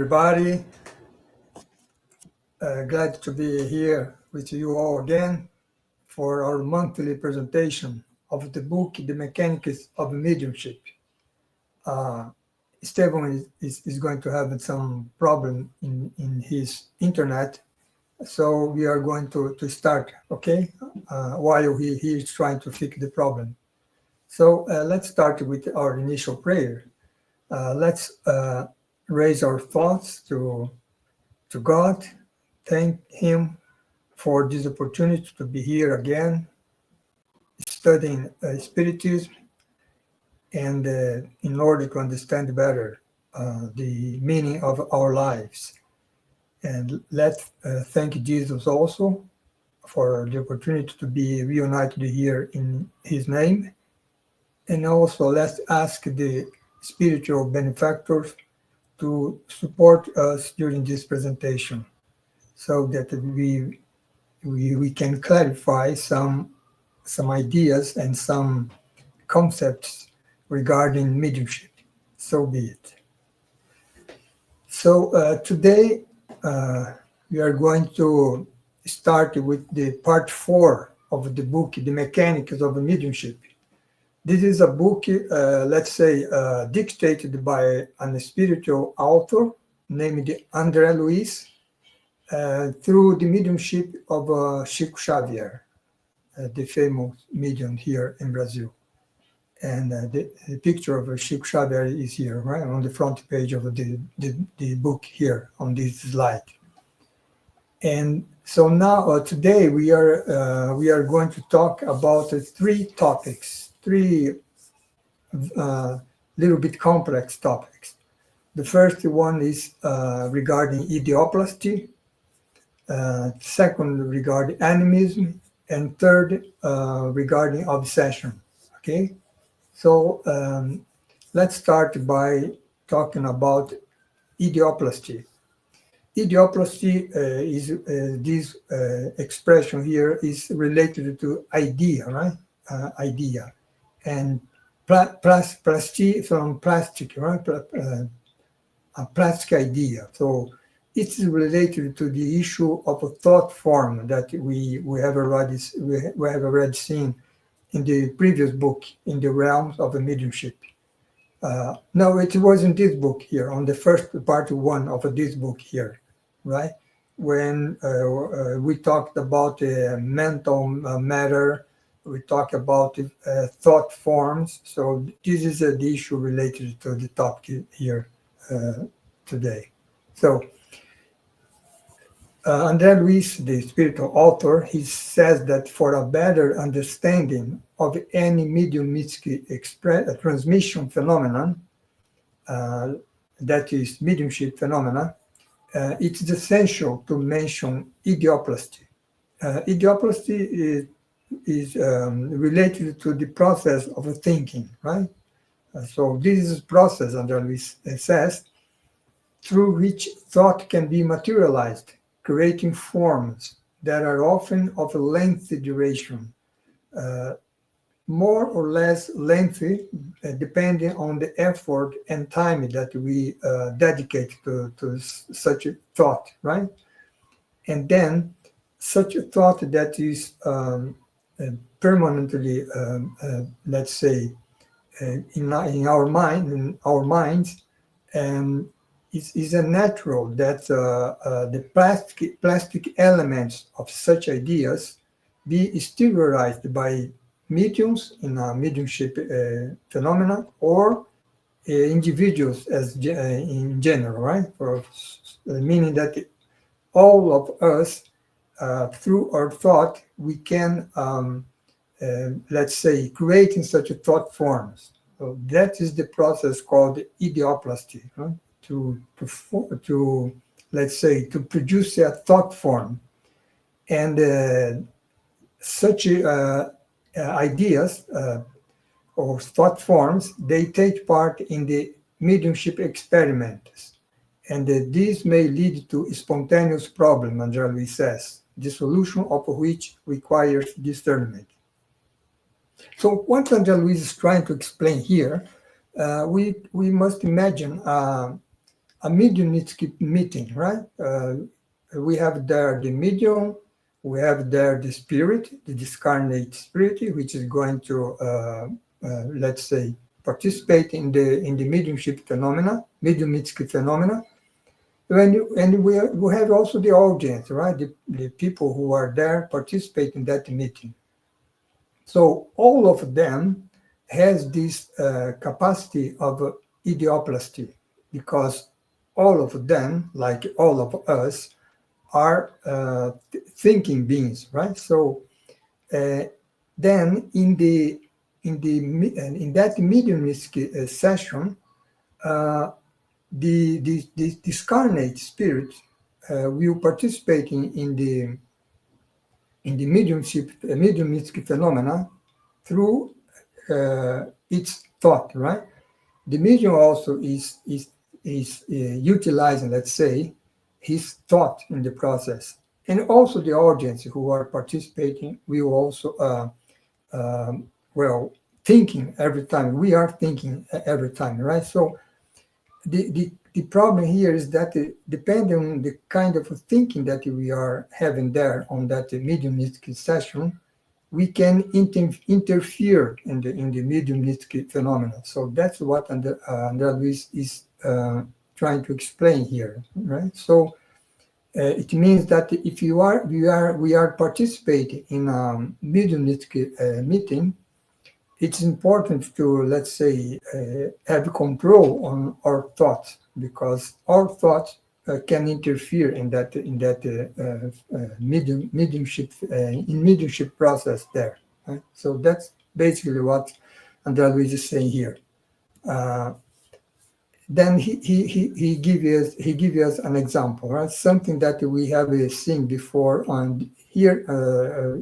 everybody. Glad to be here with you all again for our monthly presentation of the book, The Mechanics of Mediumship. Esteban is going to have some problem in his internet, so we are going to start, okay, while he is trying to fix the problem. So let's start with our initial prayer. Let's raise our thoughts to God, thank Him for this opportunity to be here again, studying Spiritism, and in order to understand better the meaning of our lives. And let's thank Jesus also for the opportunity to be reunited here in His name. And also let's ask the spiritual benefactors to support us during this presentation so that we can clarify some ideas and some concepts regarding mediumship. So be it. So today we are going to start with the part 4 of the book, The Mechanics of Mediumship. This is a book, let's say, dictated by a spiritual author named André Luiz, through the mediumship of Chico Xavier, the famous medium here in Brazil. And the picture of Chico Xavier is here, right, on the front page of the book here on this slide. And so now, today, we are going to talk about 3 topics, 3 little bit complex topics. The first one is regarding idioplasty, second regarding animism, and third regarding obsession. Okay, so let's start by talking about idioplasty. Idioplasty is this expression here is related to idea, right? Idea, and plasty from plastic, right? A plastic idea. So it's related to the issue of a thought form that we have already seen in the previous book, in the realms of the mediumship. No, it was in this book here, on the first part 1 of this book here, right? When we talked about mental matter, we talk about thought forms. So this is the issue related to the topic here today. So André Luiz, the spiritual author, he says that for a better understanding of any mediumistic transmission phenomenon, that is mediumship phenomena, it is essential to mention idioplasty. Idioplasty is related to the process of thinking, right? So this is a process, André Luiz says, through which thought can be materialized, creating forms that are often of a lengthy duration, more or less lengthy, depending on the effort and time that we dedicate to such a thought, right? And then such a thought that is permanently, let's say, in our minds, is a natural that the plastic elements of such ideas be exteriorized by mediums in a mediumship phenomena, or individuals as in general, right? Meaning that all of us, through our thought, we can, let's say, creating such thought forms. So that is the process called idioplasty, right? To let's say, to produce a thought form. And such ideas or thought forms, they take part in the mediumship experiments. And this may lead to a spontaneous problem, André Luiz says, the solution of which requires discernment. So what André Luiz is trying to explain here, we must imagine a mediumistic meeting, right? We have there the medium, we have there the spirit, the discarnate spirit, which is going to, let's say, participate in the mediumship phenomena, mediumistic phenomena. And we have also the audience, right? The people who are there participate in that meeting. So all of them has this capacity of idioplasty, because all of them, like all of us, are thinking beings, right? So then in that mediumistic session, the discarnate spirit will participate in the mediumistic phenomena through its thought, right? The medium also is utilizing, let's say, his thought in the process, and also the audience who are participating will also thinking every time. We are thinking every time, right? So the problem here is that depending on the kind of thinking that we are having there on that mediumistic session, we can interfere in the mediumistic phenomena. So that's what André Luiz is trying to explain here, right? So it means that if we are participating in a mediumistic meeting, it's important to, let's say, have control on our thoughts, because our thoughts can interfere in that mediumship process there. Right? So that's basically what André Luiz is saying here. Then he give us an example, right? Something that we have seen before on here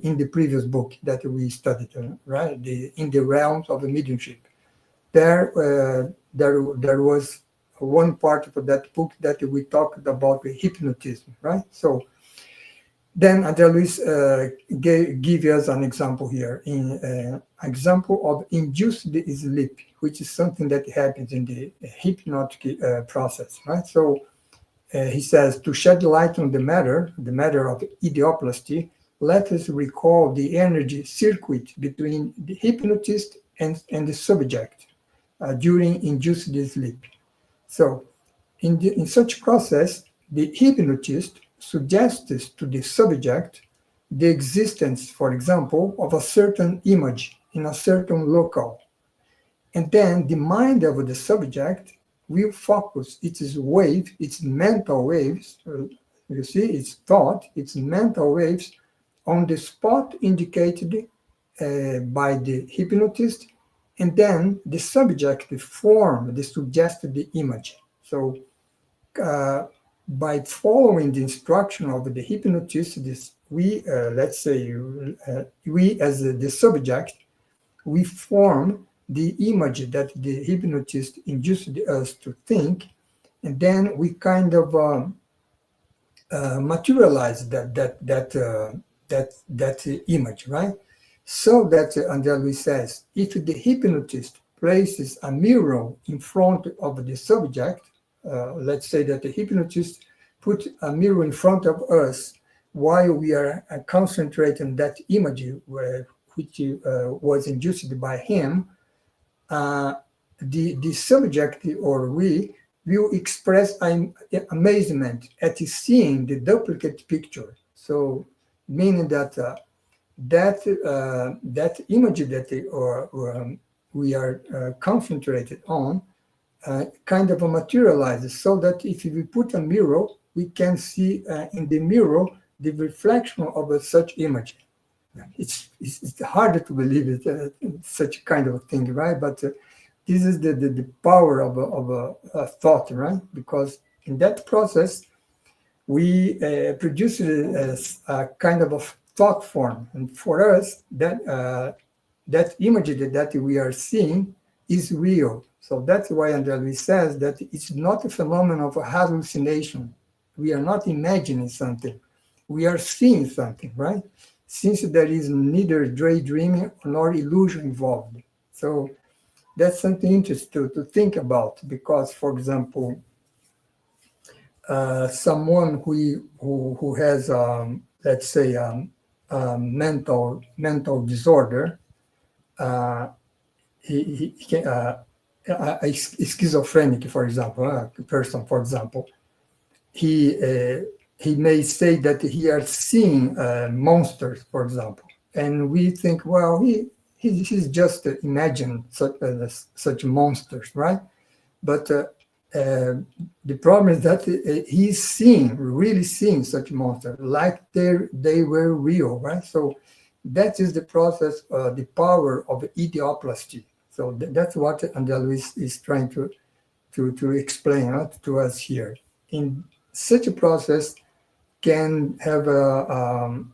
in the previous book that we studied, right? In the realms of the mediumship. There was one part of that book that we talked about the hypnotism, right? So then André Luiz give us an example here, in example of induced sleep, which is something that happens in the hypnotic process, right? So he says, to shed light on the matter of idioplasty, let us recall the energy circuit between the hypnotist and the subject during induced sleep. So in such process, the hypnotist suggests to the subject the existence, for example, of a certain image in a certain locale. And then the mind of the subject will focus its mental waves, you see, its thought, its mental waves on the spot indicated by the hypnotist, and then the subject form the suggested image. So by following the instruction of the hypnotist, we as the subject, we form the image that the hypnotist induced us to think, and then we kind of materialize that image, right? So that André Luiz says, if the hypnotist places a mirror in front of the subject, let's say that the hypnotist put a mirror in front of us while we are concentrating that image which was induced by him, the subject or we will express amazement at seeing the duplicate picture. So meaning that that image that we are concentrated on kind of materializes, so that if we put a mirror, we can see in the mirror the reflection of such image. It's harder to believe it, such kind of thing, right? But this is the power of a thought, right? Because in that process, we produce a kind of a thought form, and for us, that image that we are seeing is real. So that's why André Luiz says that it's not a phenomenon of a hallucination. We are not imagining something. We are seeing something, right? Since there is neither daydreaming nor illusion involved. So that's something interesting to think about, because, for example, someone who has, let's say, mental disorder, he can, a schizophrenic, for example, a person, for example, he may say that he is seeing monsters, for example, and we think, well, he's just imagining such monsters, right? But the problem is that he's really seeing such monsters, like they were real, right? So that is the process, the power of idioplasty. So that's what Andalus is trying to explain to us here. In such a process can have a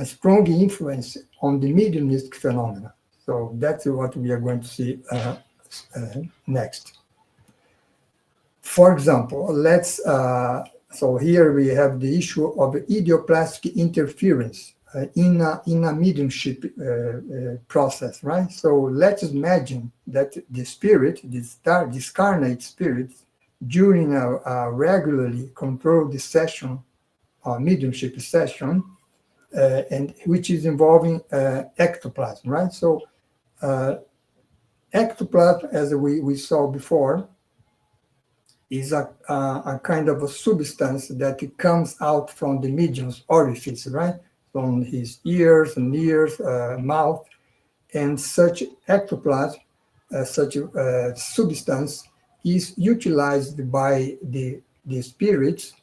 strong influence on the mediumistic phenomena. So that's what we are going to see next. For example, so here we have the issue of idioplastic interference in a mediumship process, right? So let's imagine that the spirit, this discarnate spirit, during a regularly controlled session, a mediumship session, and which is involving ectoplasm, right? So ectoplasm, as we saw before, is a kind of a substance that comes out from the medium's orifice, right? From his ears, mouth, and such ectoplasm, such substance is utilized by the spirits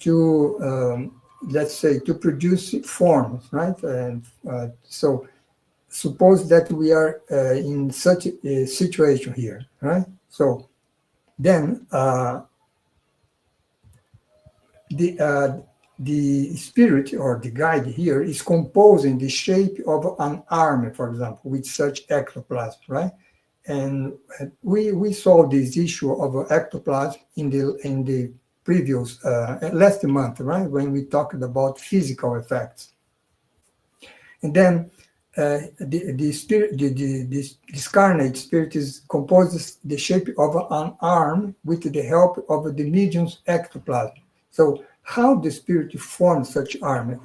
to, let's say, to produce forms, right? And so suppose that we are in such a situation here, right? So then the spirit or the guide here is composing the shape of an arm, for example, with such ectoplasm, right? And we saw this issue of ectoplasm in the previous last month, right? When we talked about physical effects. And then the spirit, this discarnate spirit composes the shape of an arm with the help of the medium's ectoplasm. So how the spirit forms such arm?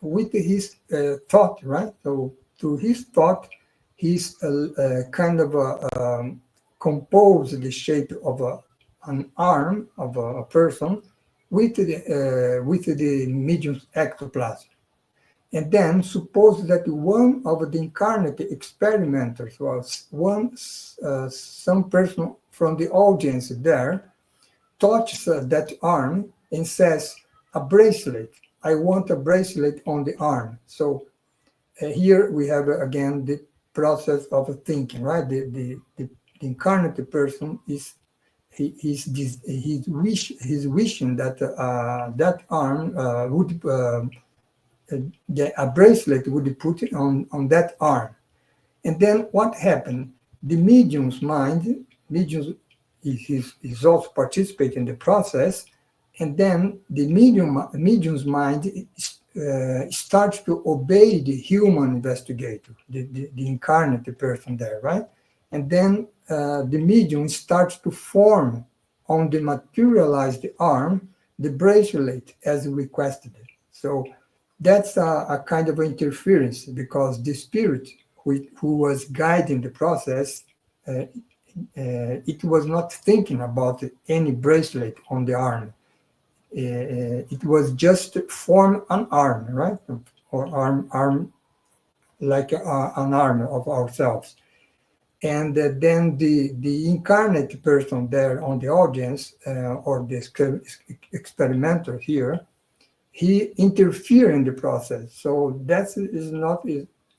With his thought, right? So through his thought, he's kind of compose the shape of an arm of a person with the medium's ectoplasm. And then suppose that one of the incarnate experimenters was some person from the audience there touches that arm and says, a bracelet. I want a bracelet on the arm. So here we have again the process of thinking, right? The incarnate person he's wishing that that arm would a bracelet would be put on that arm. And then what happened? The medium's mind, is also participating in the process, and then the medium's mind starts to obey the human investigator, the incarnate person there, right? And then the medium starts to form on the materialized arm the bracelet as requested. So that's a kind of interference, because the spirit who was guiding the process, it was not thinking about any bracelet on the arm. It was just form an arm, right? Or arm like an arm of ourselves. And then the incarnate person there on the audience, or the experimenter here, he interfered in the process. So that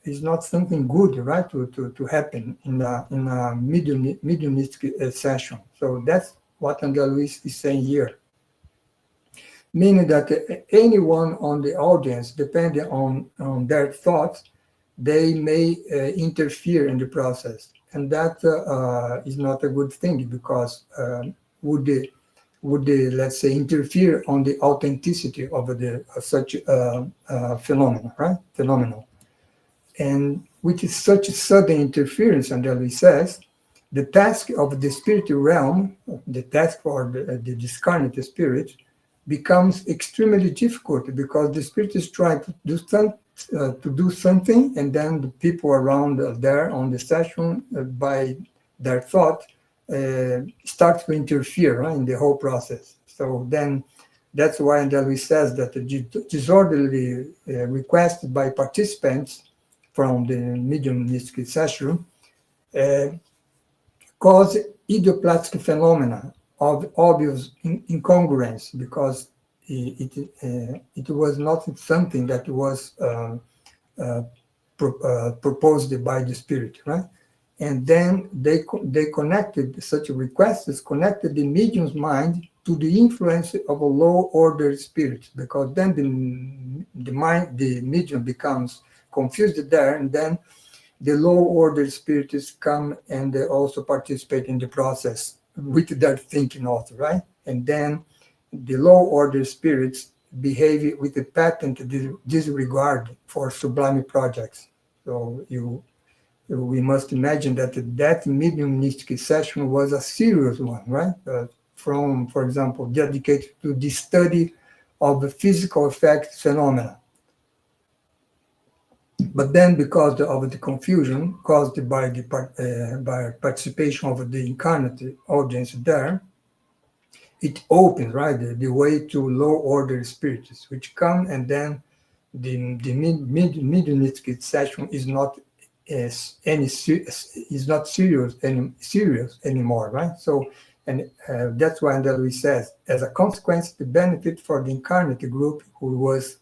is not something good, right, to happen in a mediumistic session. So that's what Andalus is saying here. Meaning that anyone on the audience, depending on their thoughts, they may interfere in the process. And that is not a good thing, because would let's say, interfere on the authenticity of such phenomena, right? Phenomenal. And with such sudden interference, Andalus says, the task of the spiritual realm, the task for the discarnate spirit, becomes extremely difficult because the spirit is trying to do something, and then the people around there on the session, by their thought, start to interfere, right, in the whole process. So then that's why Andalus says that the disorderly request by participants from the mediumistic session cause idioplastic phenomena of obvious incongruence, because it was not something that was proposed by the spirit, right? And then they connected such requests, connected the medium's mind to the influence of a low order spirit, because then the medium becomes confused there, and then the low order spirits come and they also participate in the process with their thinking also, right? And then the low order spirits behave with a patent disregard for sublime projects. So we must imagine that mediumistic session was a serious one, right? From, for example, dedicated to the study of the physical effect phenomena. But then, because of the confusion caused by by participation of the incarnate audience there, it opens, right, the way to low order spirits, which come, and then the mediumistic session is not serious anymore, right? So, and that's why Andalus says, as a consequence, the benefit for the incarnate group who was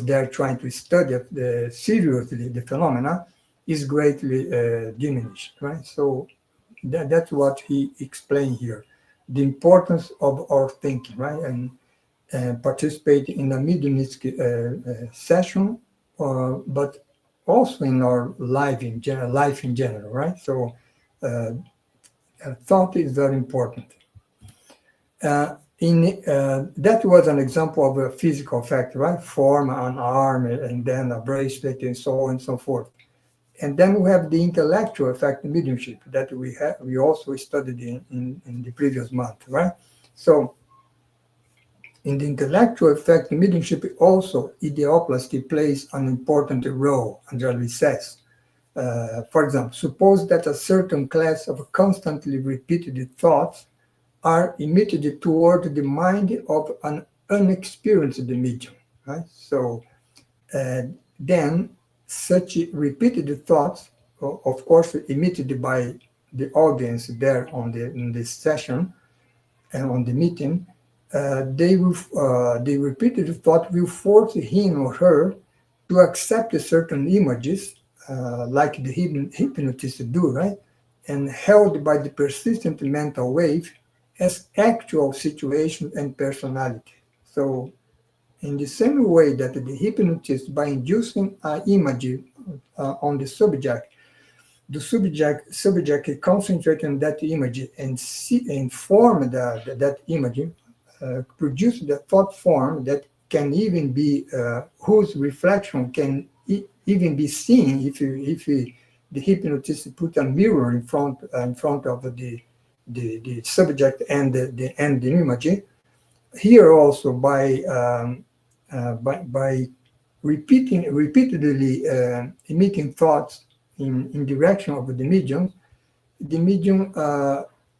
there trying to study seriously the phenomena is greatly diminished, right? So that's what he explained here, the importance of our thinking, right? And participating in a mediumistic session, but also in our life in general, right? So thought is very important. That was an example of a physical fact, right? Form an arm, and then a bracelet, and so on and so forth. And then we have the intellectual effect mediumship that we also studied in the previous month, right? So in the intellectual effect mediumship also, idioplasty plays an important role, Andalus says. For example, suppose that a certain class of constantly repeated thoughts are emitted toward the mind of an unexperienced medium, right? So then such repeated thoughts, of course, emitted by the audience there in this session and on the meeting, the repeated thought will force him or her to accept certain images, like the hypnotists do, right? And held by the persistent mental wave as actual situation and personality. So in the same way that the hypnotist, by inducing an image on the subject concentrate on that image and form that image, produce the thought form that can even be, whose reflection can even be seen if the hypnotist put a mirror in front of the subject and the image. Here also, by repeatedly emitting thoughts in direction of the medium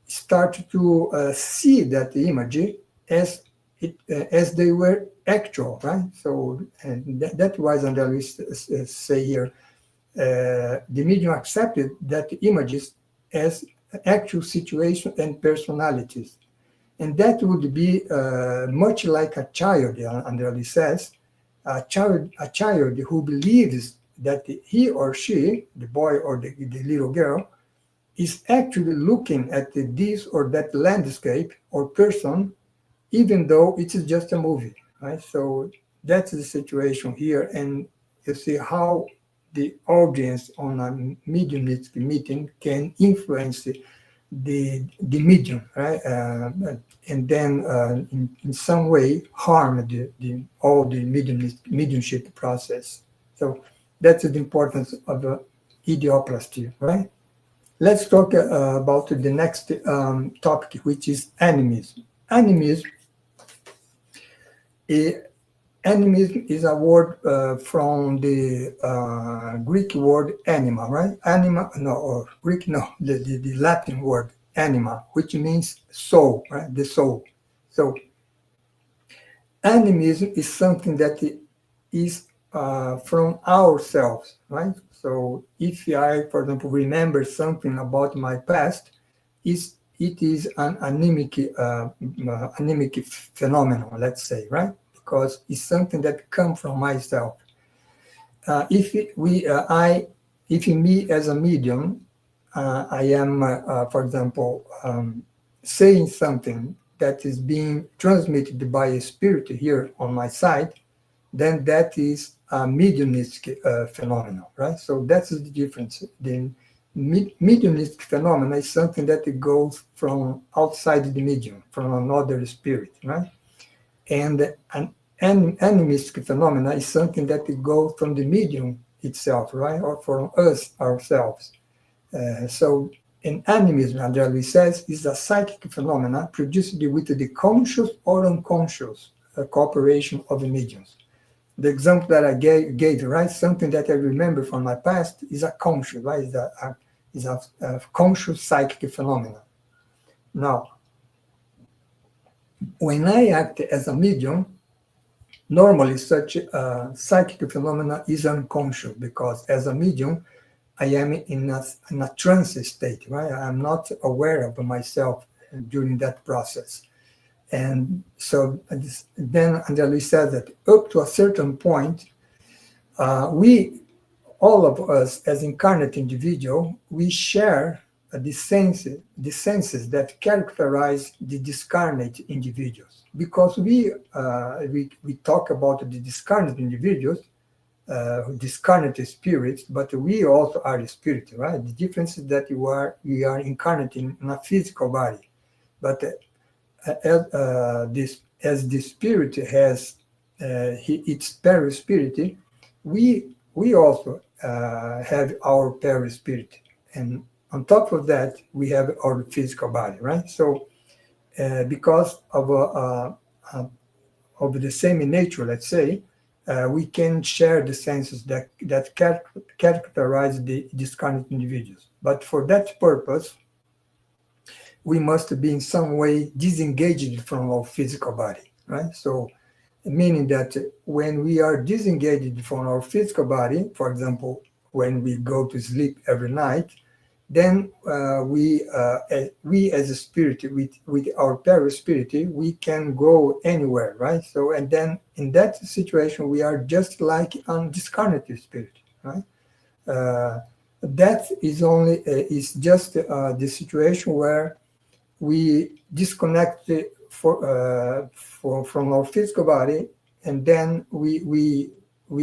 start to see that image as they were actual, right? So that was Andalus say here. The medium accepted that images as actual situation and personalities. And that would be much like a child, Andalus says, a child who believes that he or she, the boy or the little girl, is actually looking at this or that landscape or person, even though it is just a movie, right? So that's the situation here. And you see how the audience on a mediumistic meeting can influence the medium, right? And then in some way harm all the mediumship process. So that's the importance of idioplasty, right? Let's talk about the next topic, which is animism. Animism Animism is a word from the Greek word anima, right? Anima, no, or Greek, no, the Latin word anima, which means soul, right? The soul. So animism is something that is from ourselves, right? So if I, for example, remember something about my past, it is an anemic phenomenon, let's say, right? Because it's something that comes from myself. If me as a medium, I am, for example, saying something that is being transmitted by a spirit here on my side, then that is a mediumistic phenomenon, right? So that's the difference. The mediumistic phenomenon is something that goes from outside the medium, from another spirit, right? And an animistic phenomena is something that goes from the medium itself, right? Or from us ourselves. So an animism, Andrea says, is a psychic phenomena produced with the conscious or unconscious cooperation of the mediums. The example that I gave, right? Something that I remember from my past is a conscious, right? Is a conscious psychic phenomena. Now, when I act as a medium, normally such psychic phenomena is unconscious because as a medium, I am in a trance state, right? I'm not aware of myself during that process. And so then Andrea said that up to a certain point, all of us as incarnate individual, we share the senses that characterize the discarnate individuals. Because we talk about the discarnate individuals, discarnate spirits, but we also are the spirit, right? The difference is that we are incarnate in a physical body, but as the spirit has its perispirit, we also have our perispirit, and on top of that we have our physical body, right? So because of the same nature, let's say, we can share the senses that characterize the discarnate individuals. But for that purpose, we must be in some way disengaged from our physical body, right? So, meaning that when we are disengaged from our physical body, for example, when we go to sleep every night, then we as a spirit with our perispirit, we can go anywhere, right? So, and then in that situation, we are just like an discarnate spirit, right? That is just the situation where we disconnect from our physical body, and then we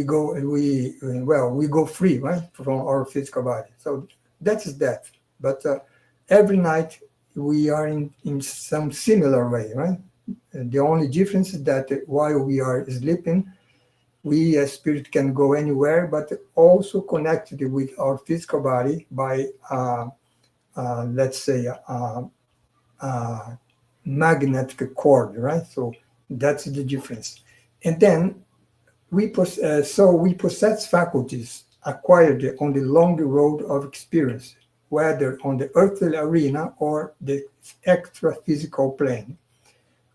go free, right, from our physical body. So that is that. But every night we are in some similar way, right? And the only difference is that while we are sleeping, we as spirit can go anywhere, but also connected with our physical body by let's say magnetic cord, right? So that's the difference. And then we possess faculties acquired on the long road of experience, whether on the earthly arena or the extra-physical plane.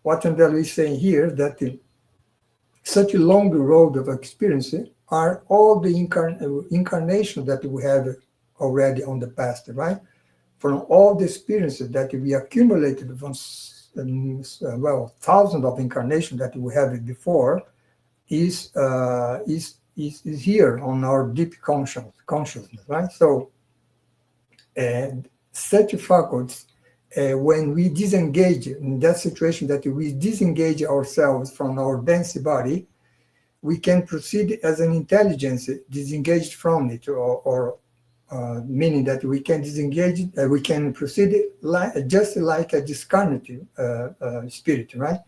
What Andrea is saying here that such a long road of experience are all the incarnations that we have already on the past, right? From all the experiences that we accumulated from thousands of incarnations that we have before is here on our deep consciousness, right? So such faculties, when we disengage in that situation, that we disengage ourselves from our dense body, we can proceed as an intelligence disengaged from it, or meaning that we can disengage, we can proceed just like a discarnate spirit, right?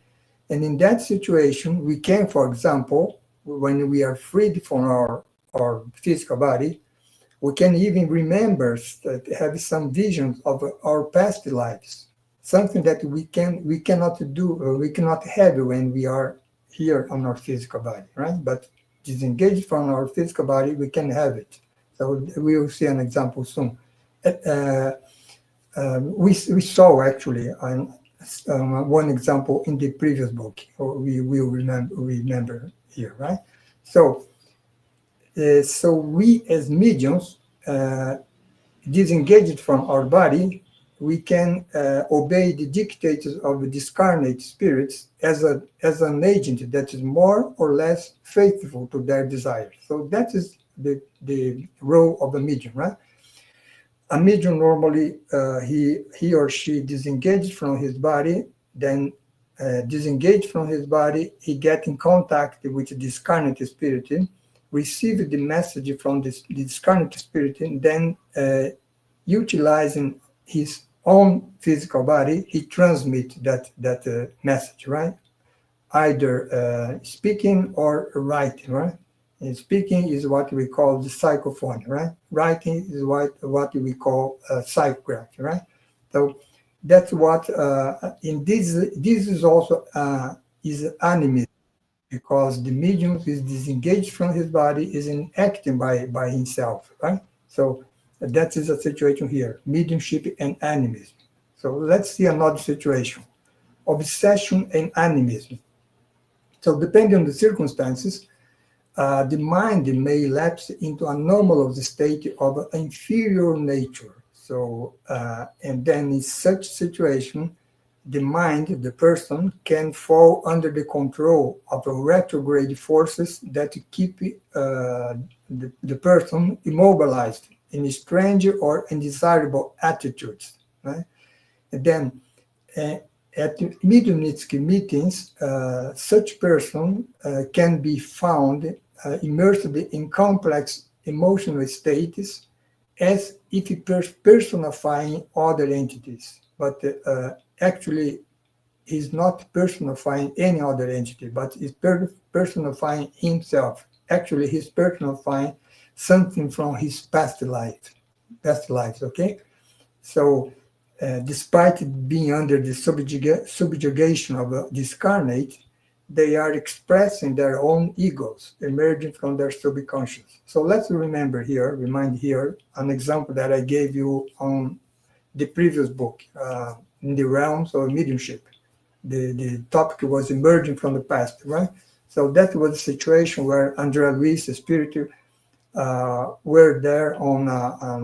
And in that situation, we can, for example, when we are freed from our physical body, we can even remember, have some visions of our past lives, something that we cannot do, or we cannot have when we are here on our physical body, right? But disengaged from our physical body, we can have it. So we will see an example soon. We saw actually one example in the previous book. We will remember here, right? So we as mediums, disengaged from our body, we can obey the dictates of the discarnate spirits as an agent that is more or less faithful to their desires. So that is the role of a medium, right? A medium normally, he or she disengaged from his body, then disengaged from his body, he get in contact with the discarnate spirit, receive the message from this discarnate spirit, and then utilizing his own physical body, he transmits that message, right? Either speaking or writing, right? And speaking is what we call the psychophony, right? Writing is what we call psychography, right? So that's what in this is also is animism, because the medium is disengaged from his body, is acting by himself, right? So that is a situation here, mediumship and animism. So let's see another situation, obsession and animism. So depending on the circumstances, the mind may lapse into a normal state of inferior nature. So, and then in such situation, the mind, the person, can fall under the control of retrograde forces that keep the person immobilized in strange or undesirable attitudes. Right? And then at mediumnistic meetings, such person can be found immersed in complex emotional states as if personifying other entities. But actually, he's not personifying any other entity, but he's personifying himself. Actually, he's personifying something from his past lives, okay? So, despite being under the subjugation of a discarnate, they are expressing their own egos emerging from their subconscious. So let's remind here, an example that I gave you on the previous book, in the realms of mediumship. The topic was emerging from the past, right? So that was a situation where Andrea Luis, the spirit, were there on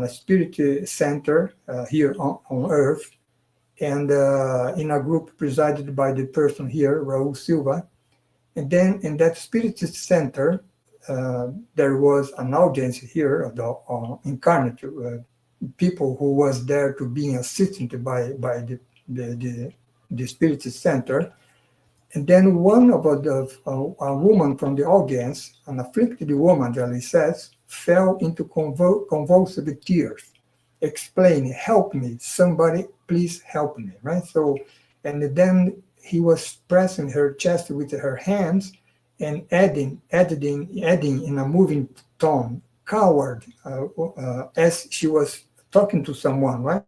a spirit center here on Earth, and in a group presided by the person here, Raul Silva. And then in that spirit center, there was an audience here of the incarnate people who was there to be assisted by the spirit center. And then one of a woman from the audience, an afflicted woman, Jelly says, fell into convulsive tears, explaining, "Help me, somebody, please help me," right? So, and then he was pressing her chest with her hands and adding in a moving tone, "Coward," as she was talking to someone, right?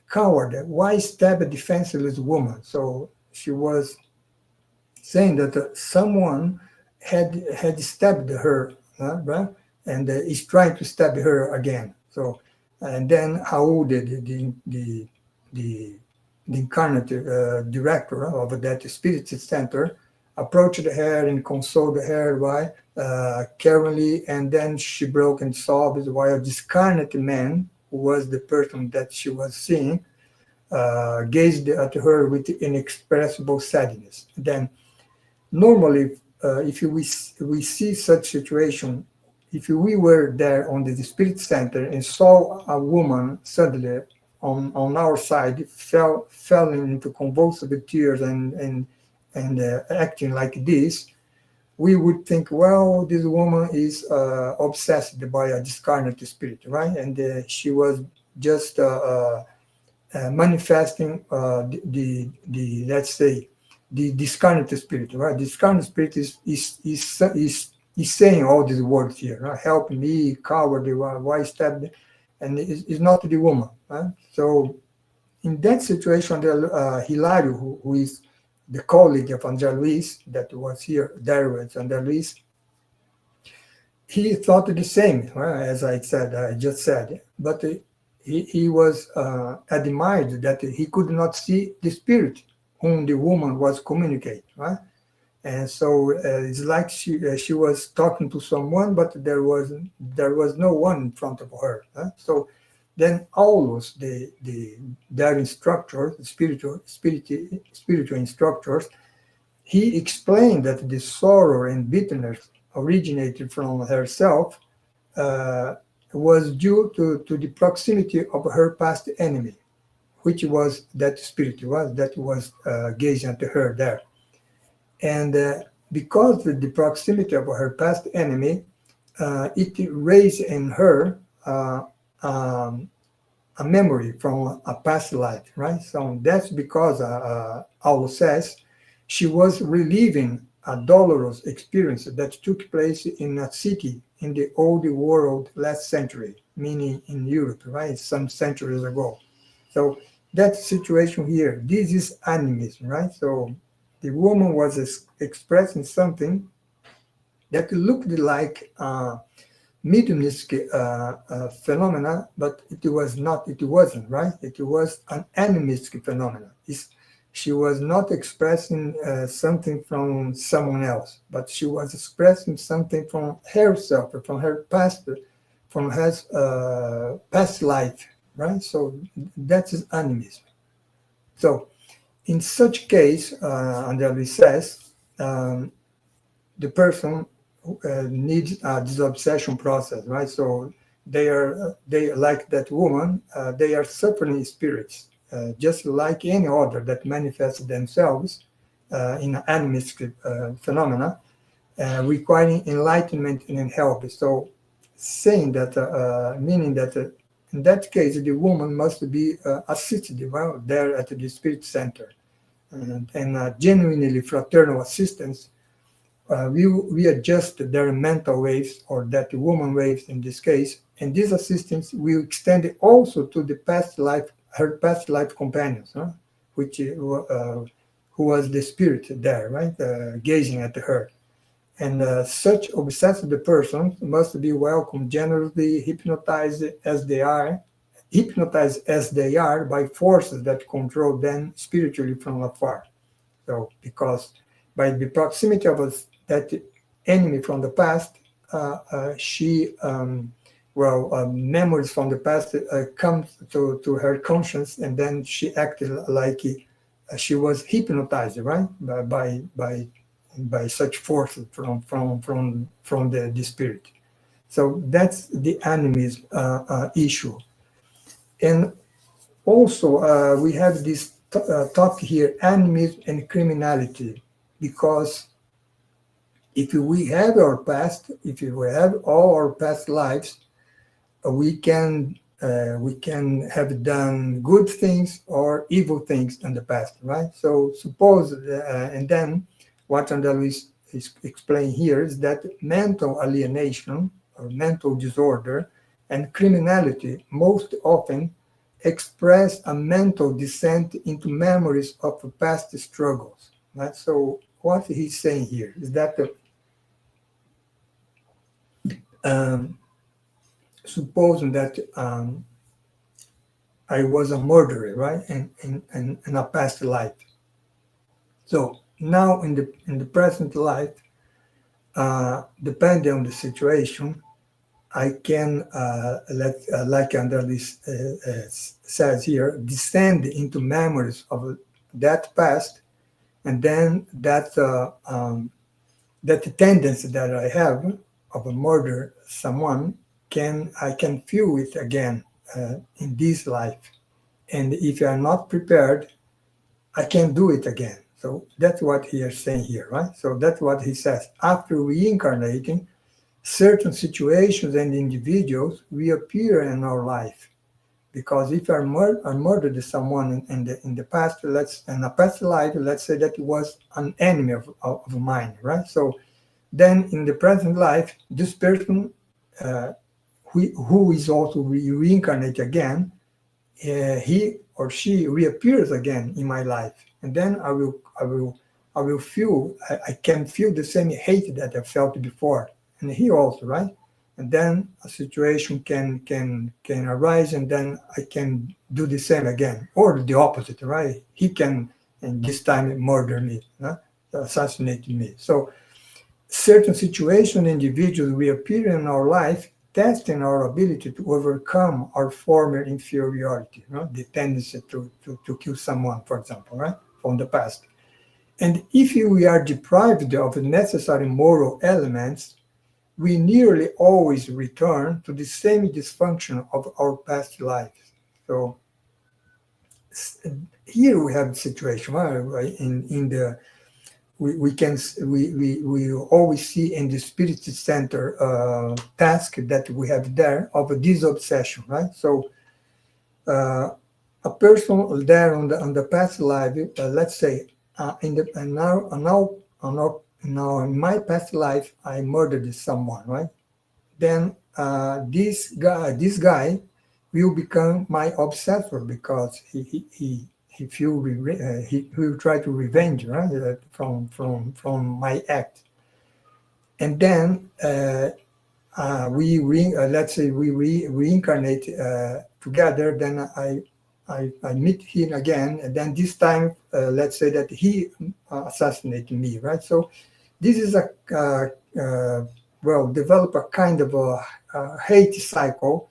"Coward, why stab a defenseless woman?" So she was saying that someone had stabbed her, right? And is trying to stab her again. So, and then Raul, the incarnate director of that spirit center, approached her and consoled her caringly, and then she broke and sobbed while this incarnate man, who was the person that she was seeing, gazed at her with inexpressible sadness. Then, normally, if we see such situation, if we were there on the spirit center and saw a woman suddenly on our side fell into convulsive tears and acting like this, we would think, well, this woman is obsessed by a discarnate spirit, right? And she was just manifesting the let's say the discarnate spirit, right? Discarnate spirit is saying all these words here, right? "Help me, coward, why stab me?" And it's not the woman, right? So in that situation, Hilario, who is the colleague of André Luis that was here, there with André Luis, he thought the same, as I just said, but he was admired that he could not see the spirit whom the woman was communicating, right? And so it's like she was talking to someone, but there was no one in front of her. So then always their instructors, spiritual instructors, he explained that the sorrow and bitterness originated from herself was due to the proximity of her past enemy, which was that spirit that was gazing at her there. And because of the proximity of her past enemy, it raised in her a memory from a past life, right? So that's because Paulo says she was reliving a dolorous experience that took place in a city in the old world last century, meaning in Europe, right? Some centuries ago. So that situation here, this is animism, right? So the woman was expressing something that looked like mediumnistic phenomena, but it was not. It wasn't, right? It was an animistic phenomena. She was not expressing something from someone else, but she was expressing something from herself, from her past, from her past life, right? So that is animism. So in such case, André says, the person needs a disobsession process, right? So they like that woman, they are suffering spirits, just like any other that manifest themselves in animistic phenomena, requiring enlightenment and help. So saying that, meaning that in that case, the woman must be assisted there at the spirit center. And genuinely fraternal assistance, we adjust their mental waves, or that woman waves in this case, and this assistance will extend also to the her past life companions, which who was the spirit there, right, gazing at her. And such obsessed persons must be welcomed, generously hypnotized as they are by forces that control them spiritually from afar. So, because by the proximity of that enemy from the past, memories from the past come to her conscience, and then she acted like she was hypnotized, right, by such forces from the spirit. So that's the animism issue. And also, we have this topic here, animism and criminality, because if we have our past, if we have all our past lives, we can have done good things or evil things in the past, right? So suppose, and then what André is explaining here is that mental alienation or mental disorder and criminality most often express a mental descent into memories of past struggles, right? So what he's saying here is that supposing that I was a murderer, right, in a past life. So now in the present life, depending on the situation, I can like André says here, descend into memories of that past, and then that tendency that I have of a murder someone, I can feel it again in this life. And if you are not prepared, I can do it again. So that's what he is saying here, right? So that's what he says. After reincarnating, certain situations and individuals reappear in our life. Because if I murdered someone in the past, in a past life, let's say that it was an enemy of mine, right? So then in the present life, this person who is also reincarnated again, he or she reappears again in my life. and then I will feel, I can feel the same hate that I felt before, and he also, right? And then a situation can arise, and then I can do the same again, or the opposite, right? He can, and this time murder me, assassinate me. So certain situations, individuals reappear in our life, testing our ability to overcome our former inferiority, the tendency to kill someone, for example, right, from the past. And if we are deprived of necessary moral elements, we nearly always return to the same dysfunction of our past lives. So here we have the situation, right? In the we always see in the spirit center task that we have there of this obsession, right? So a person there on the past life, let's say, now in my past life I murdered someone, right? Then this guy will become my obsessor because he will try to revenge, right, from my act. And then let's say we reincarnate together. Then I meet him again, and then this time let's say that he assassinated me, right? So this is develop a kind of a hate cycle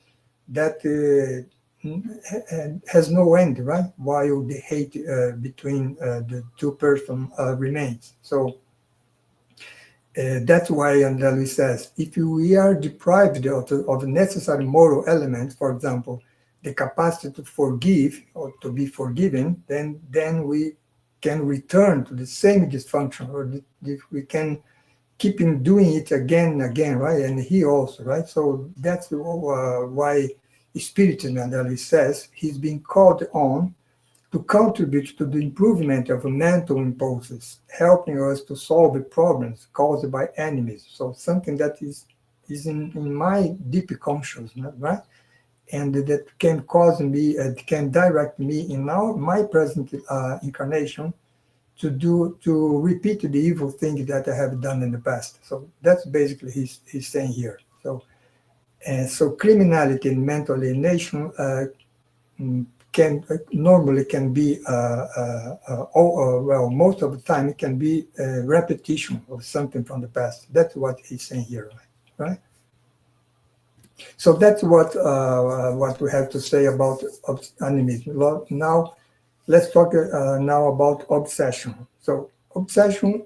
that has no end, right? While the hate between the two persons remains. So that's why Andalus says, if we are deprived of necessary moral elements, for example, the capacity to forgive or to be forgiven, then we can return to the same dysfunction, or we can keep him doing it again and again, right? And he also, right? So that's why Spiritism, Andalus says, he's being called on to contribute to the improvement of mental impulses, helping us to solve the problems caused by enemies. So something that is in my deep consciousness, right? And that can cause me, can direct me in my present incarnation to repeat the evil things that I have done in the past. So that's basically he's saying here. So criminality and mental alienation can be most of the time it can be a repetition of something from the past. That's what he's saying here, right? So that's what we have to say about animism. Now let's talk now about obsession. So obsession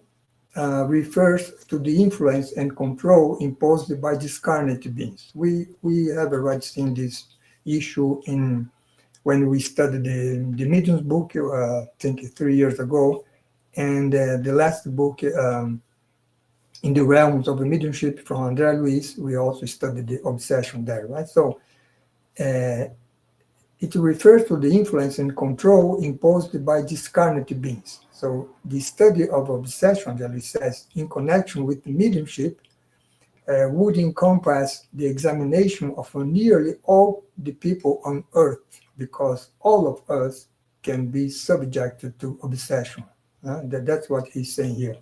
refers to the influence and control imposed by discarnate beings. We have already seen this issue when we studied the Medium's book, I think 3 years ago, and the last book, In the Realms of Mediumship from Andrea Luiz, we also studied the obsession there, right? So it refers to the influence and control imposed by discarnate beings. So the study of obsession, that it says, in connection with mediumship, would encompass the examination of nearly all the people on earth, because all of us can be subjected to obsession. That's what he's saying here.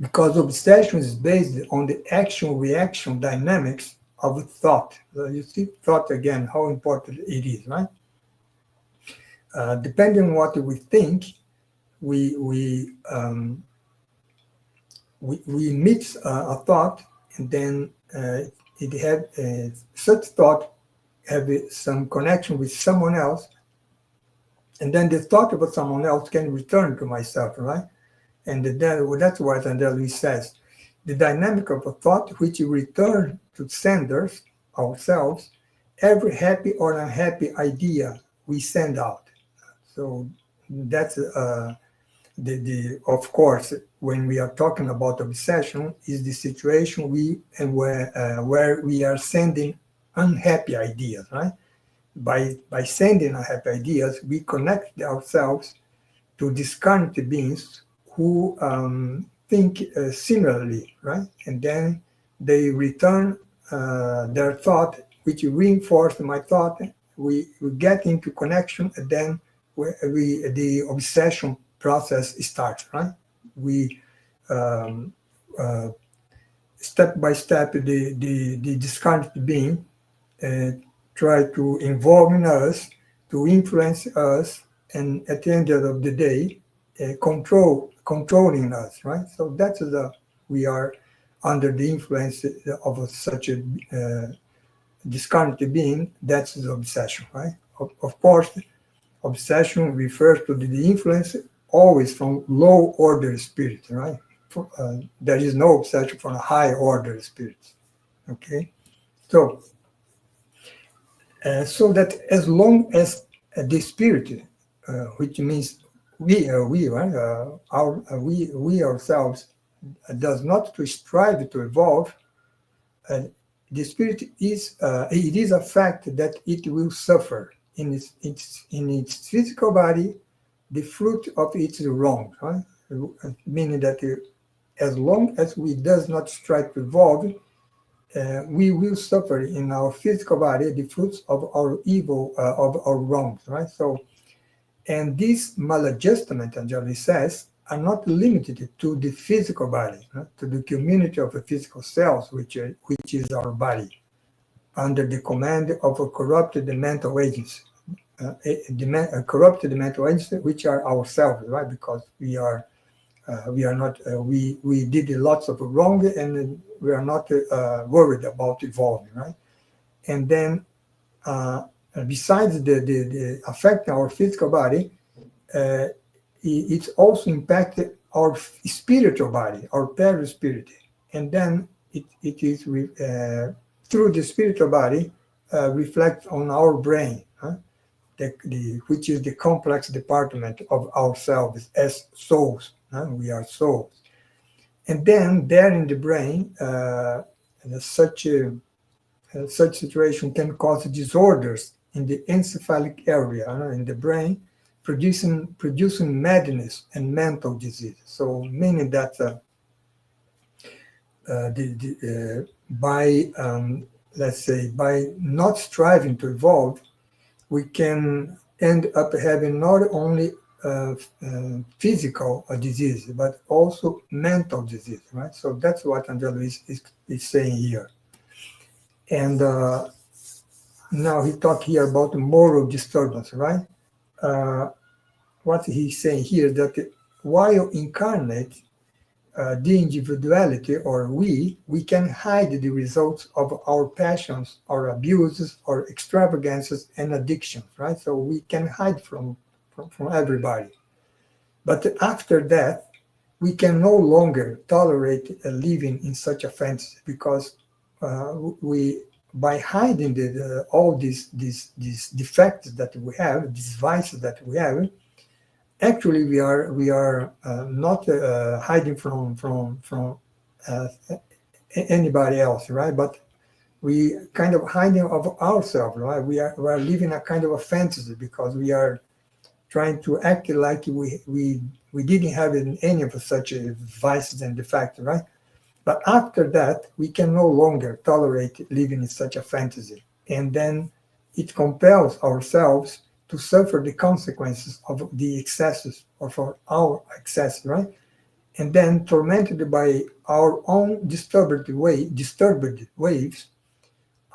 Because obsession is based on the action-reaction dynamics of thought. You see, thought again, how important it is, right? Depending on what we think, we mix a thought, and then it had such thought have some connection with someone else, and then the thought about someone else can return to myself, right? And that's what Andalus says. The dynamic of a thought which returns to senders, ourselves, every happy or unhappy idea we send out. So that's of course, when we are talking about obsession, is the situation where we are sending unhappy ideas, right? By sending unhappy ideas, we connect ourselves to discarnate beings who think similarly, right? And then they return their thought, which reinforce my thought. We get into connection, and then the obsession process starts, right? We um, uh, step by step, the discarnate being uh, try to involve in us, to influence us, and at the end of the day, controlling us, right? So that's we are under the influence of such a discarnate being. That's the obsession, right? Of course, obsession refers to the influence always from low order spirit, right? There is no obsession from a high order spirit. Okay, so so that as long as the spirit, which means we right, we ourselves, does not to strive to evolve, uh, the spirit is it is a fact that it will suffer in its physical body the fruit of its wrong, right? Meaning that as long as we does not strive to evolve, we will suffer in our physical body the fruits of our evil, of our wrongs, right? So, and this maladjustment, Anjali says, are not limited to the physical body, right? To the community of the physical cells, which is our body, under the command of a corrupted mental agents, corrupted mental agents, which are ourselves, right? Because we are not we did lots of wrong, and we are not worried about evolving, right? And then besides the affecting our physical body, it's also impacted our spiritual body, our perispirit, and then it is through the spiritual body reflect on our brain, huh? Which is the complex department of ourselves as souls. We are souls. And then there in the brain, such situation can cause disorders in the encephalic area, in the brain, producing madness and mental disease. So meaning that by let's say by not striving to evolve, we can end up having not only physical disease, but also mental disease, right? So that's what Angelo is saying here. And now he talked here about moral disturbance, right? What he's saying here that while incarnate, the individuality or we can hide the results of our passions, our abuses, our extravagances and addictions, right? So we can hide from everybody. But after that, we can no longer tolerate living in such a fantasy, because we by hiding all these defects that we have, these vices that we have, actually we are not hiding from anybody else, right? But we kind of hiding of ourselves, right? We are living a kind of a fantasy, because we are trying to act like we didn't have any of such vices and defects, right? But after that, we can no longer tolerate living in such a fantasy. And then it compels ourselves to suffer the consequences of the excesses, or for our excess, right? And then tormented by our own disturbed waves,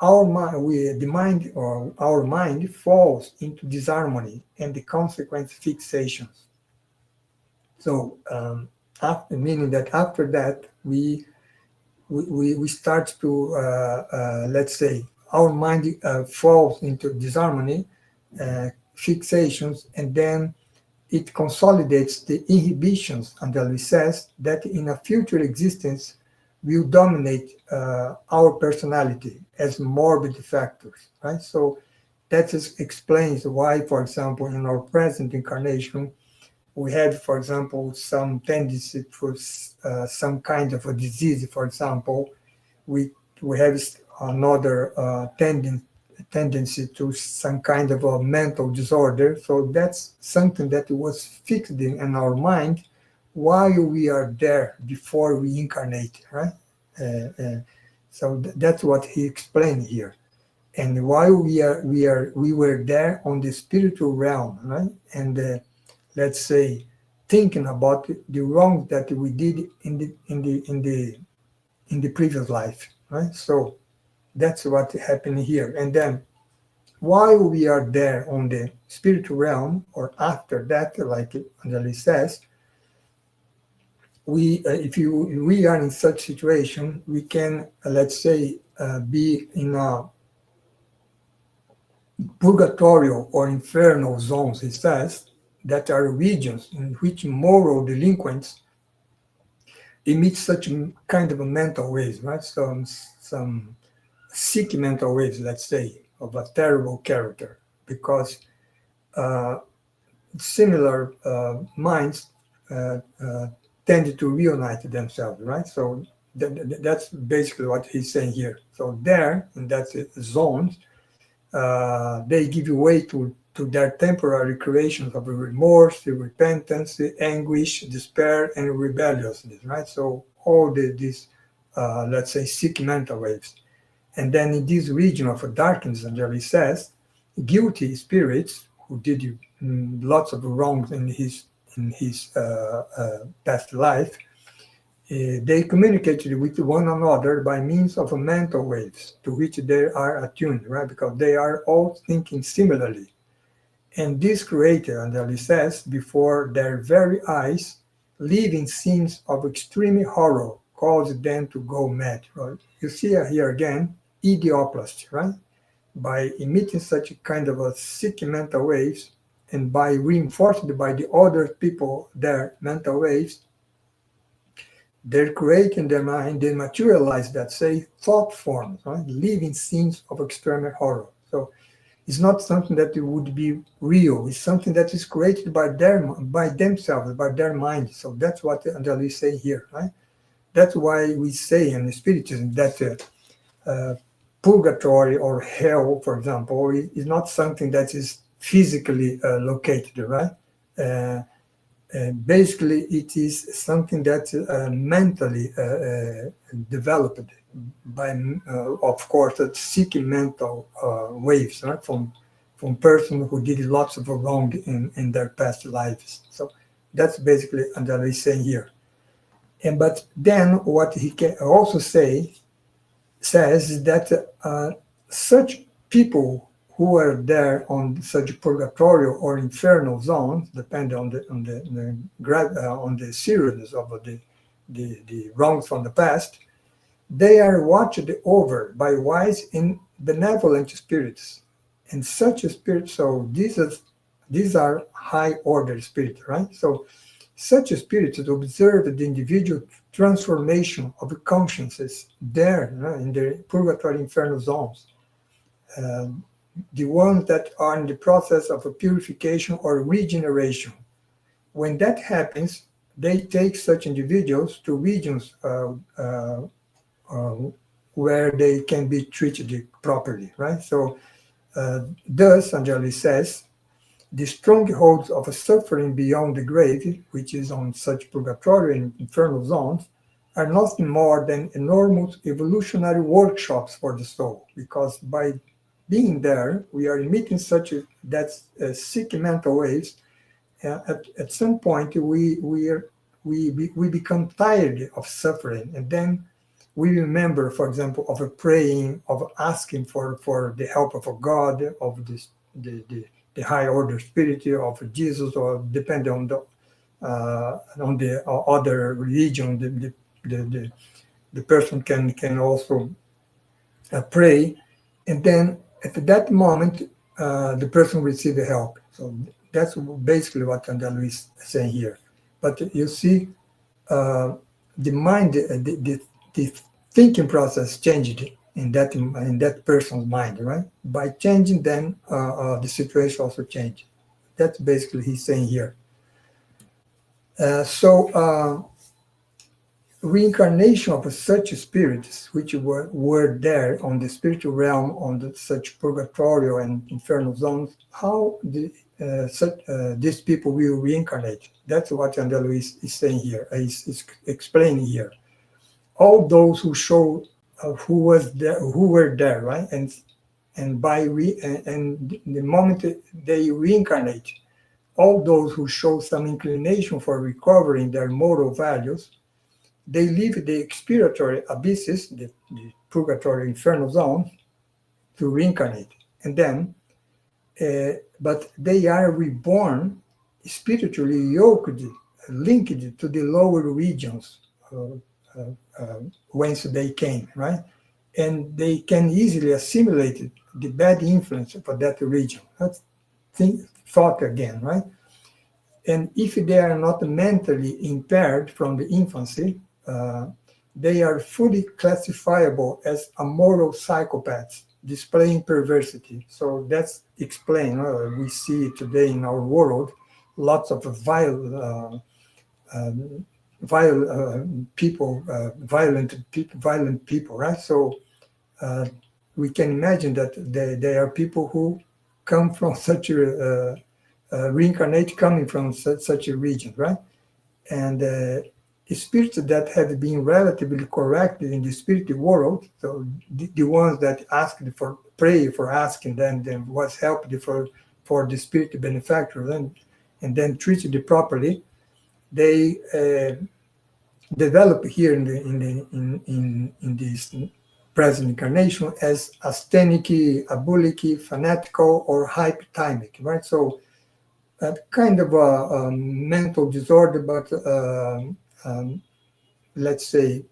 our mind falls into disharmony and the consequent fixations. So, meaning that after that, we start to let's say our mind falls into disharmony, fixations, and then it consolidates the inhibitions, until it says that in a future existence will dominate our personality as morbid factors, right? So that explains why, for example, in our present incarnation, we have, for example, some tendency for some kind of a disease. For example, we have another tendency to some kind of a mental disorder. So that's something that was fixed in our mind while we are there before we incarnate, right? So that's what he explained here. And while we were there on the spiritual realm, right? And let's say thinking about the wrong that we did in the previous life, right? So that's what happened here. And then while we are there on the spiritual realm, or after that, like Anjali says, we are in such situation, we can let's say be in a purgatorial or infernal zones, he says, that are regions in which moral delinquents emit such kind of a mental waves, right? Some sick mental waves, let's say, of a terrible character, because uh, similar minds tend to reunite themselves, right? So that's basically what he's saying here. So there, in that zone, they give way to their temporary creations of remorse, repentance, anguish, despair, and rebelliousness, right? So all these, let's say, sick mental waves. And then in this region of darkness, Angeli says, guilty spirits who did lots of wrongs in his past life, they communicated with one another by means of mental waves to which they are attuned, right? Because they are all thinking similarly. And this created, Angeli says, before their very eyes, living scenes of extreme horror caused them to go mad, right? You see here again, idioplasty, right? By emitting such a kind of a sick mental waves, and by reinforced by the other people their mental waves, they're creating their mind, they materialize that, say, thought forms, right? Living scenes of extreme horror. So it's not something that would be real. It's something that is created by themselves, by their mind. So that's what Anjali is saying here, right? That's why we say in Spiritism that purgatory or hell, for example, is not something that is physically located, right? Uh, Basically, it is something that mentally developed by, of course, seeking mental waves, right? From person who did lots of wrong in their past lives. So that's basically Anjali is saying here. And but then what he can also says that such people who are there on such purgatorial or infernal zones, depending on the seriousness of the wrongs from the past, they are watched over by wise and benevolent spirits, and such spirits. So these are high order spirits, right? So such spirits observe the individual transformation of the consciences there, in the purgatory infernal zones, the ones that are in the process of a purification or regeneration. When that happens, they take such individuals to regions uh, where they can be treated properly, right? So thus, Anjali says, the strongholds of a suffering beyond the grave, which is on such purgatory and infernal zones, are nothing more than enormous evolutionary workshops for the soul, because by being there, we are emitting such sick mental waves. At some point, we become tired of suffering, and then we remember, for example, of a praying, of asking for the help of a God, of this the high order spirit of Jesus, or depending on the other religion, the person can also pray, and then at that moment the person receives help. So that's basically what Andalus is saying here. But you see, the mind, the thinking process changed in that person's mind, right? By changing, then the situation also changed. That's basically he's saying here. So reincarnation of such spirits which were there on the spiritual realm, on such purgatorial and infernal zones, how these people will reincarnate. That's what Andalus is saying here, is explaining here. All those who show who were there, right, and the moment they reincarnate, all those who show some inclination for recovering their moral values, they leave the expiatory abysses, the purgatory infernal zone, to reincarnate. And then, but they are reborn spiritually yoked, linked to the lower regions whence they came, right? And they can easily assimilate the bad influence of that region. That's thought again, right? And if they are not mentally impaired from the infancy, they are fully classifiable as amoral psychopaths, displaying perversity. So that's explained. We see today in our world lots of violent people, right? So we can imagine that they are people who come from such a reincarnate, coming from such a region, right? And spirits that have been relatively corrected in the spirit world, so the ones that asked for pray for asking, then was helped for the spirit benefactor, and then treated properly, they develop here in this present incarnation as asthenic, abulic, fanatical, or hypothymic, right? So kind of a mental disorder, but let's say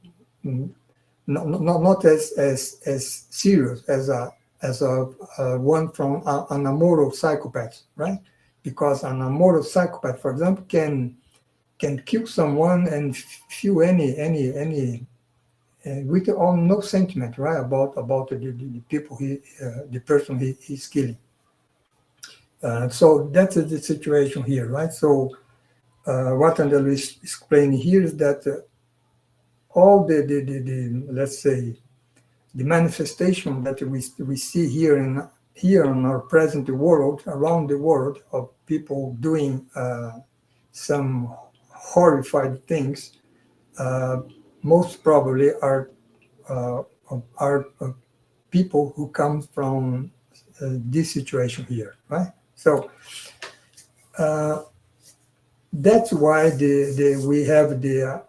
not as serious as a one from an amoral psychopath, right? Because an amoral psychopath, for example, can kill someone and feel any with no sentiment, right, about the people the person he's killing. So that's the situation here, right? So what I'm explaining here is that all the let's say the manifestation that we see here in our present world, around the world, of people doing some horrified things, most probably are people who come from this situation here, right? So that's why we have the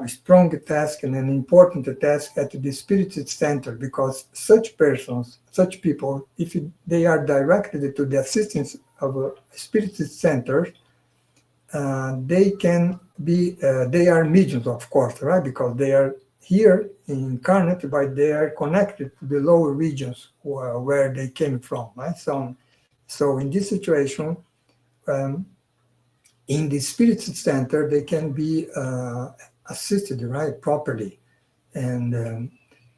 strong task and an important task at the spirit center, because such persons, such people, if they are directed to the assistance of a spirit center, they can be, they are mediums, of course, right? Because they are here incarnate, but they are connected to the lower regions where they came from, right? So in this situation, in the spirit center, they can be assisted, right, properly. And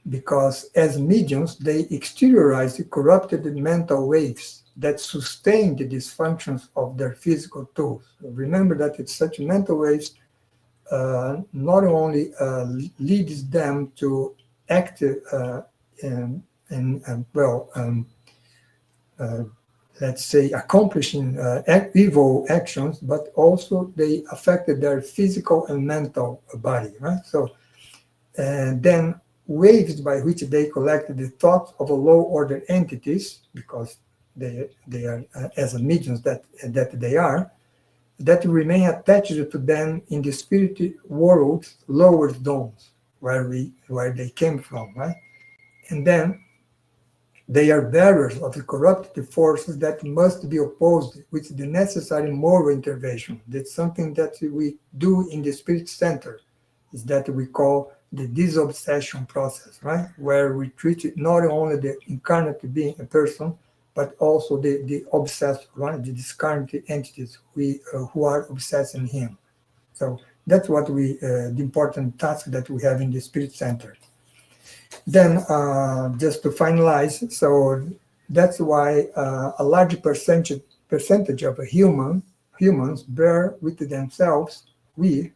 because as mediums, they exteriorize the corrupted mental waves that sustain the dysfunctions of their physical tools. Remember that it's such mental waves not only leads them to act let's say, accomplishing evil actions, but also they affected their physical and mental body, right? So, and then waves by which they collected the thoughts of a low-order entities, because they are as mediums that they are, that remain attached to them in the spirit world's lower zones, where they came from, right? And then they are bearers of the corruptive forces that must be opposed with the necessary moral intervention. That's something that we do in the spirit center, is that we call the disobsession process, right? Where we treat not only the incarnate being, a person, but also the obsessed, right? The discarnate entities who are obsessing him. So that's what the important task that we have in the spirit center. Then, just to finalize, so that's why a large percentage of humans bear with themselves, the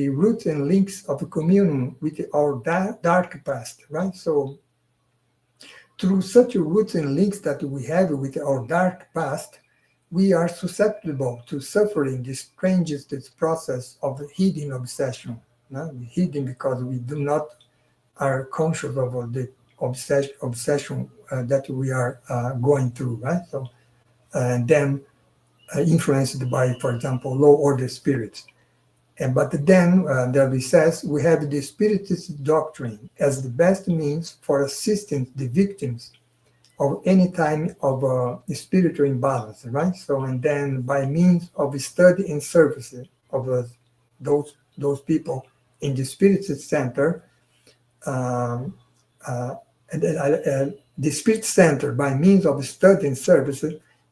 roots and links of communion with our dark past, right? So through such roots and links that we have with our dark past, we are susceptible to suffering the strangest process of hidden obsession. Hidden because we do not are conscious of obsession that we are going through, right? So, and then influenced by, for example, low order spirits. But then there he says we have the Spiritist doctrine as the best means for assisting the victims of any time of spiritual imbalance, right? So, and then by means of study and service of those people in the Spiritist center, the Spirit Center, by means of study and service,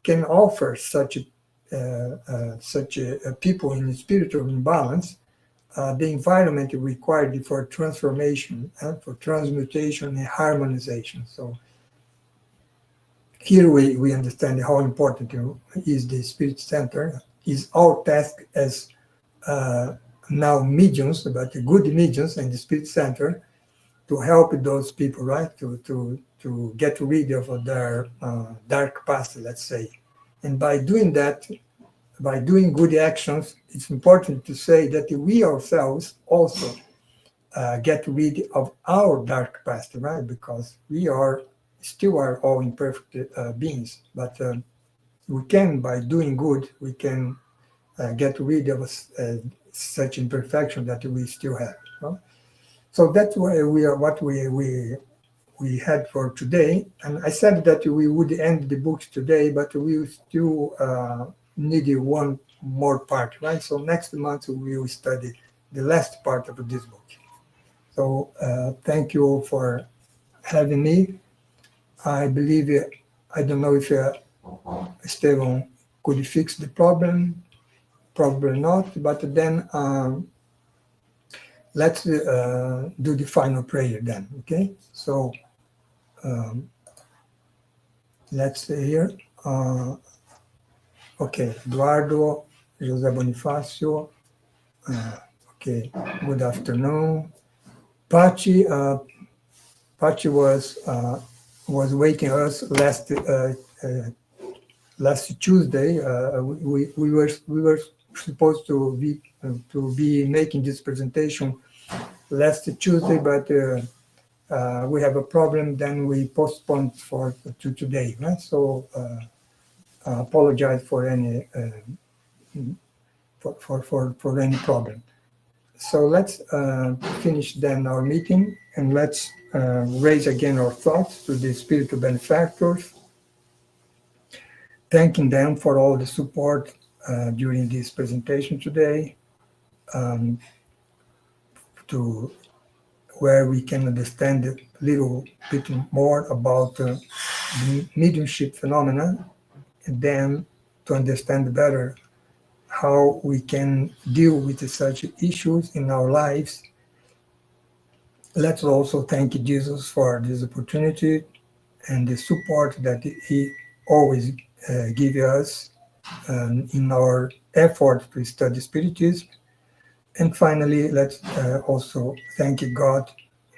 can offer such people in spiritual imbalance the environment required for transformation, for transmutation and harmonization. So here we understand how important is the Spirit Center. Is our task as now mediums, but good mediums in the Spirit Center, to help those people, right, to get rid of their dark past, let's say. And by doing that, by doing good actions, it's important to say that we ourselves also get rid of our dark past, right? Because we still are all imperfect beings, but we can, by doing good, we can get rid of such imperfection that we still have. Right? So that's why what we had for today. And I said that we would end the books today, but we still need one more part, right? So next month we will study the last part of this book. So thank you for having me. I believe, I don't know if Esteban could fix the problem, probably not, but then let's do the final prayer then, okay? So let's say here, okay, Eduardo, José Bonifácio, okay, good afternoon. Pachi was waking us last Tuesday. We were supposed to be making this presentation last Tuesday, but we have a problem. Then we postponed to today. Right? So apologize for any for any problem. So let's finish then our meeting, and let's raise again our thoughts to the spiritual benefactors, thanking them for all the support during this presentation today, to where we can understand a little bit more about the mediumship phenomena, and then to understand better how we can deal with such issues in our lives. Let's also thank Jesus for this opportunity and the support that he always gives us in our effort to study Spiritism. And finally, let's also thank God,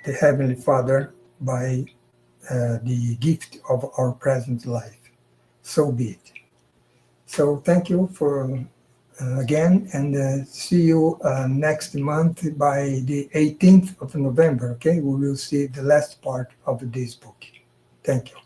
the Heavenly Father, by the gift of our present life. So be it. So thank you for again, and see you next month by the 18th of November, okay? We will see the last part of this book. Thank you.